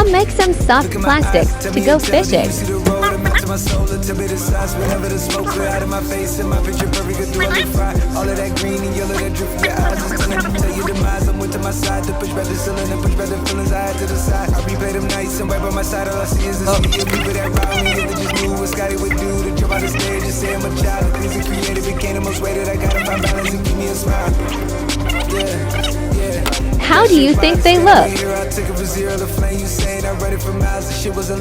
Come make some soft plastics to go fishing. My soul a tip of the size whenever the smoke clear out of my face and my picture perfect could do it fry. All of that green and yellow that drip from your eyes is telling me tell your demise. I'm with to my side to push back the ceiling and push back the feelings I had to the side. I replay them nights and right by my side all I see is the sea of people that ride me. If just knew what Scotty would do to jump out the stage and say I'm a child. Things are creative became the most way that I gotta find balance and give me a smile. How do you think they look? I took it for zero, the flame you saying I read it for miles, the shit was a